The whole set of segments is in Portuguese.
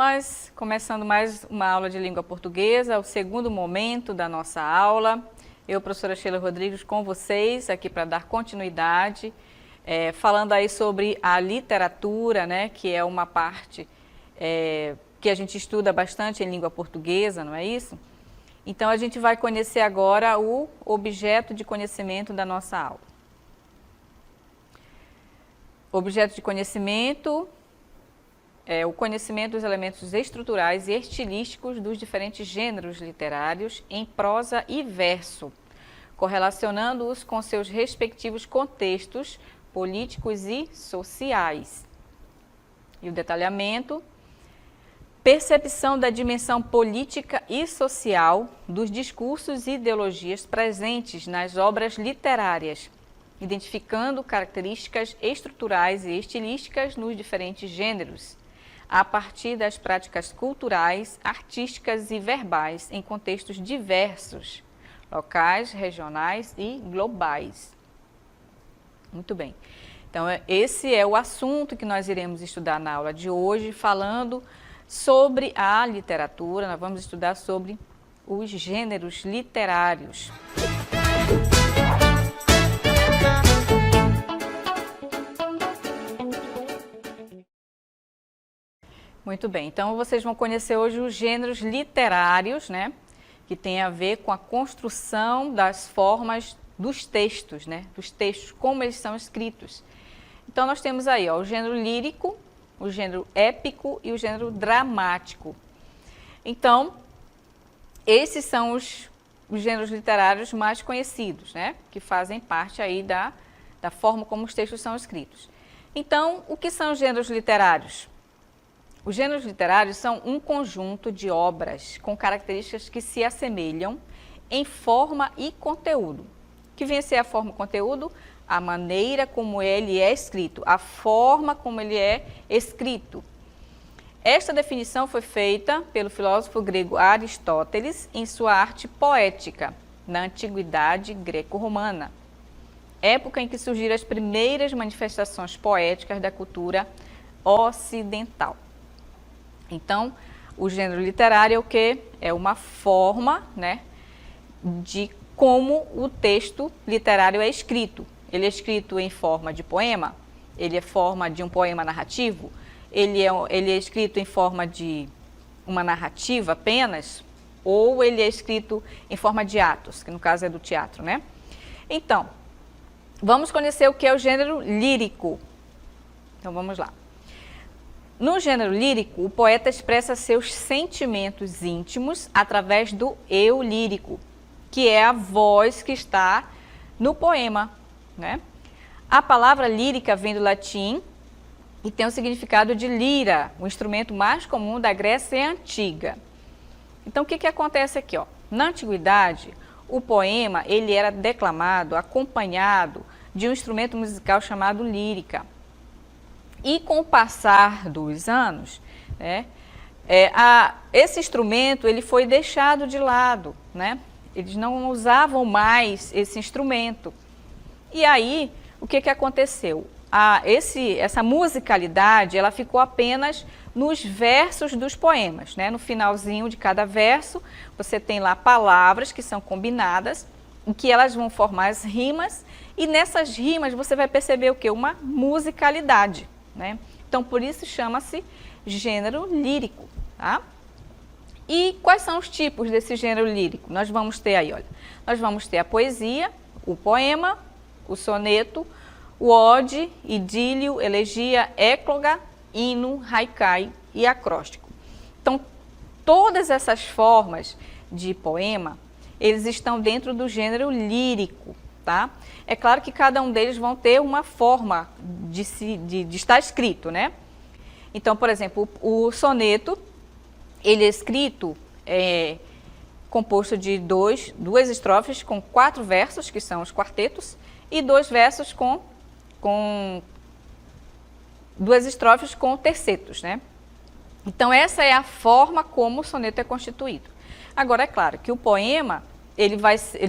nós começando mais uma aula de língua portuguesa, o segundo momento da nossa aula. Eu, professora Sheila Rodrigues, com vocês aqui para dar continuidade, falando aí sobre a literatura, né, que é uma parte que a gente estuda bastante em língua portuguesa, não é isso? Então, a gente vai conhecer agora o objeto de conhecimento da nossa aula. Objeto de conhecimento é o conhecimento dos elementos estruturais e estilísticos dos diferentes gêneros literários em prosa e verso, correlacionando-os com seus respectivos contextos políticos e sociais. E o detalhamento: percepção da dimensão política e social dos discursos e ideologias presentes nas obras literárias, identificando características estruturais e estilísticas nos diferentes gêneros, a partir das práticas culturais, artísticas e verbais em contextos diversos, locais, regionais e globais. Muito bem. Então, esse é o assunto que nós iremos estudar na aula de hoje, falando sobre a literatura. Nós vamos estudar sobre os gêneros literários. Muito bem, então vocês vão conhecer hoje os gêneros literários, né? Que tem a ver com a construção das formas dos textos, né? Dos textos, como eles são escritos. Então nós temos aí, ó, o gênero lírico, o gênero épico e o gênero dramático. Então, esses são os gêneros literários mais conhecidos, né? Que fazem parte aí da forma como os textos são escritos. Então, o que são os gêneros literários? Os gêneros literários são um conjunto de obras com características que se assemelham em forma e conteúdo. O que vem a ser a forma e conteúdo? A maneira como ele é escrito, a forma como ele é escrito. Esta definição foi feita pelo filósofo grego Aristóteles em sua arte poética, na antiguidade greco-romana, época em que surgiram as primeiras manifestações poéticas da cultura ocidental. Então, o gênero literário é o quê? É uma forma, né, de como o texto literário é escrito. Ele é escrito em forma de poema, ele é forma de um poema narrativo, ele é escrito em forma de uma narrativa apenas, ou ele é escrito em forma de atos, que no caso é do teatro, né? Então, vamos conhecer o que é o gênero lírico. Então, vamos lá. No gênero lírico, o poeta expressa seus sentimentos íntimos através do eu lírico, que é a voz que está no poema, né? A palavra lírica vem do latim e tem o significado de lira, o instrumento mais comum da Grécia Antiga. Então, o que acontece aqui, ó? Na antiguidade, o poema ele era declamado acompanhado de um instrumento musical chamado lírica. E com o passar dos anos, né, esse instrumento ele foi deixado de lado, né? Eles não usavam mais esse instrumento. E aí, o que aconteceu? Essa musicalidade ela ficou apenas nos versos dos poemas, né? No finalzinho de cada verso, você tem lá palavras que são combinadas, em que elas vão formar as rimas, e nessas rimas você vai perceber o quê? Uma musicalidade. Né? Então, por isso chama-se gênero lírico. Tá? E quais são os tipos desse gênero lírico? Nós vamos ter aí, olha, nós vamos ter a poesia, o poema, o soneto, o ode, idílio, elegia, écloga, hino, haikai e acróstico. Então, todas essas formas de poema, eles estão dentro do gênero lírico. Tá? É claro que cada um deles vão ter uma forma de estar escrito, né? Então, por exemplo, o soneto, ele é escrito, composto de duas estrofes com 4 versos, que são os quartetos, e 2 versos com 2 estrofes com tercetos, né? Então, essa é a forma como o soneto é constituído. Agora, é claro que o poema ele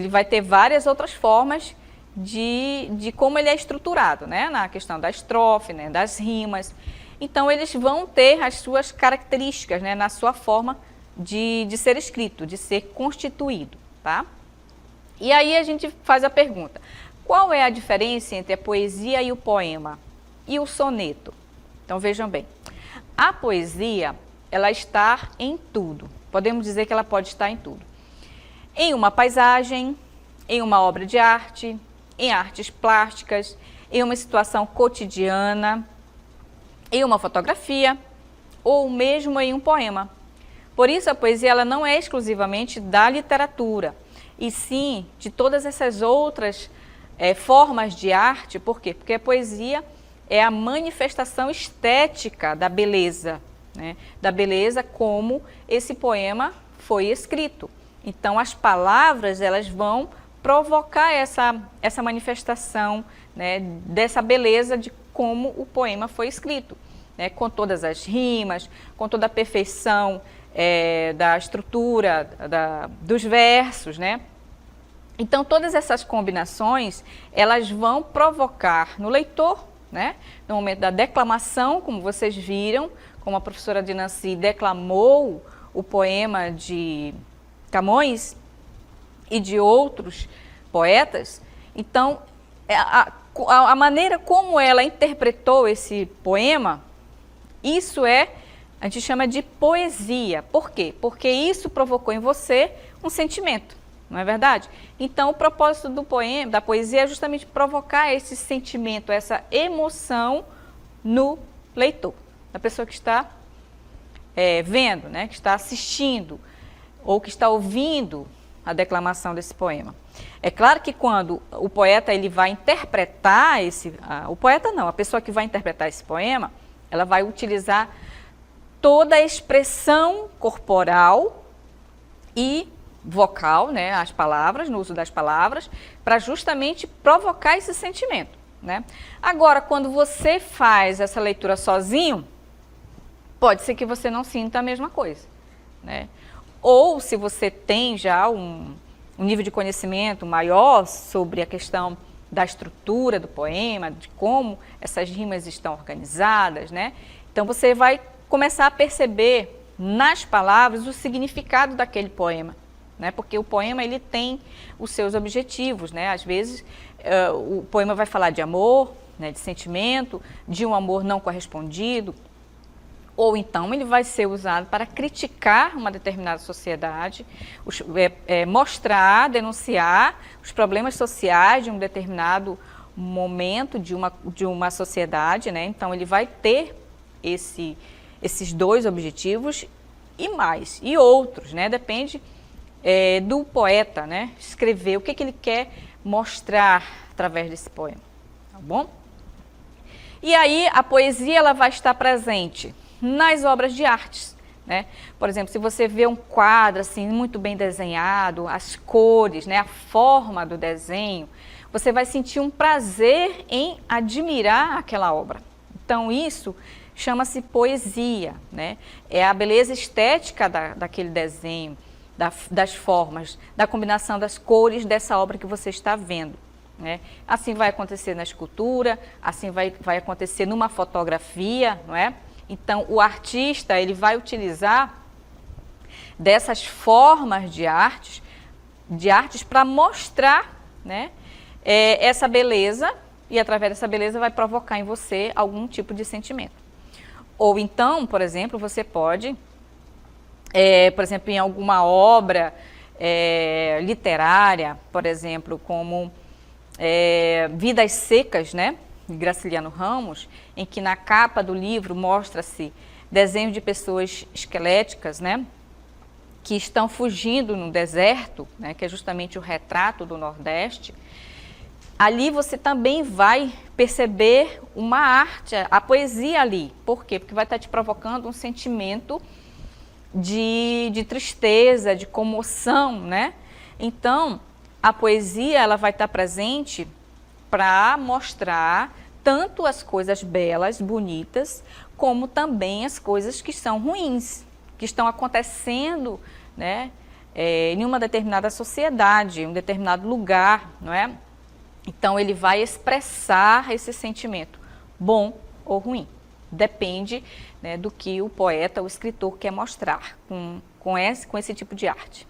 vai ter várias outras formas de como ele é estruturado, né? Na questão da estrofe, né? Das rimas. Então, eles vão ter as suas características, né, na sua forma de ser escrito, de ser constituído, tá? E aí a gente faz a pergunta, qual é a diferença entre a poesia e o poema e o soneto? Então, vejam bem, a poesia, ela está em tudo, podemos dizer que ela pode estar em tudo. Em uma paisagem, em uma obra de arte, em artes plásticas, em uma situação cotidiana, em uma fotografia ou mesmo em um poema. Por isso a poesia ela não é exclusivamente da literatura, e sim de todas essas outras formas de arte. Por quê? Porque a poesia é a manifestação estética da beleza, né? Da beleza como esse poema foi escrito. Então as palavras elas vão provocar essa manifestação, né, dessa beleza de como o poema foi escrito, né, com todas as rimas, com toda a perfeição da estrutura, dos versos, né? Então todas essas combinações elas vão provocar no leitor, né, no momento da declamação, como vocês viram, como a professora Dinanci declamou o poema de Camões e de outros poetas. Então, a maneira como ela interpretou esse poema, isso a gente chama de poesia. Por quê? Porque isso provocou em você um sentimento, não é verdade? Então, o propósito do poema, da poesia é justamente provocar esse sentimento, essa emoção no leitor, da pessoa que está vendo, né, que está assistindo ou que está ouvindo a declamação desse poema. É claro que quando o poeta ele vai interpretar o poeta não, a pessoa que vai interpretar esse poema, ela vai utilizar toda a expressão corporal e vocal, né, as palavras, no uso das palavras, para justamente provocar esse sentimento, né? Agora, quando você faz essa leitura sozinho, pode ser que você não sinta a mesma coisa, né? Ou se você tem já um nível de conhecimento maior sobre a questão da estrutura do poema, de como essas rimas estão organizadas, né? Então você vai começar a perceber nas palavras o significado daquele poema, né? Porque o poema ele tem os seus objetivos, né? Às vezes o poema vai falar de amor, né? De sentimento, de um amor não correspondido, ou então ele vai ser usado para criticar uma determinada sociedade, mostrar, denunciar os problemas sociais de um determinado momento de uma sociedade, né? Então ele vai ter esses dois objetivos e mais, e outros, né? Depende do poeta, né? Escrever o que ele quer mostrar através desse poema, tá bom? E aí a poesia ela vai estar presente nas obras de artes, né? Por exemplo, se você vê um quadro assim muito bem desenhado, as cores, né, a forma do desenho, você vai sentir um prazer em admirar aquela obra. Então isso chama-se poesia, né? É a beleza estética daquele desenho, das formas, da combinação das cores dessa obra que você está vendo, né? Assim vai acontecer na escultura, assim vai acontecer numa fotografia, não é? Então, o artista ele vai utilizar dessas formas de artes para mostrar, né, essa beleza, e através dessa beleza vai provocar em você algum tipo de sentimento. Ou então, por exemplo, você pode, por exemplo, em alguma obra literária, por exemplo, como Vidas Secas, né? De Graciliano Ramos, em que na capa do livro mostra-se desenho de pessoas esqueléticas, né, que estão fugindo no deserto, né, que é justamente o retrato do Nordeste. Ali você também vai perceber uma arte, a poesia ali. Por quê? Porque vai estar te provocando um sentimento de tristeza, de comoção, né? Então, a poesia ela vai estar presente para mostrar tanto as coisas belas, bonitas, como também as coisas que são ruins, que estão acontecendo, né, em uma determinada sociedade, em um determinado lugar, não é? Então ele vai expressar esse sentimento, bom ou ruim, depende, né, do que o poeta, o escritor quer mostrar com esse tipo de arte.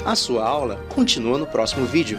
A sua aula continua no próximo vídeo.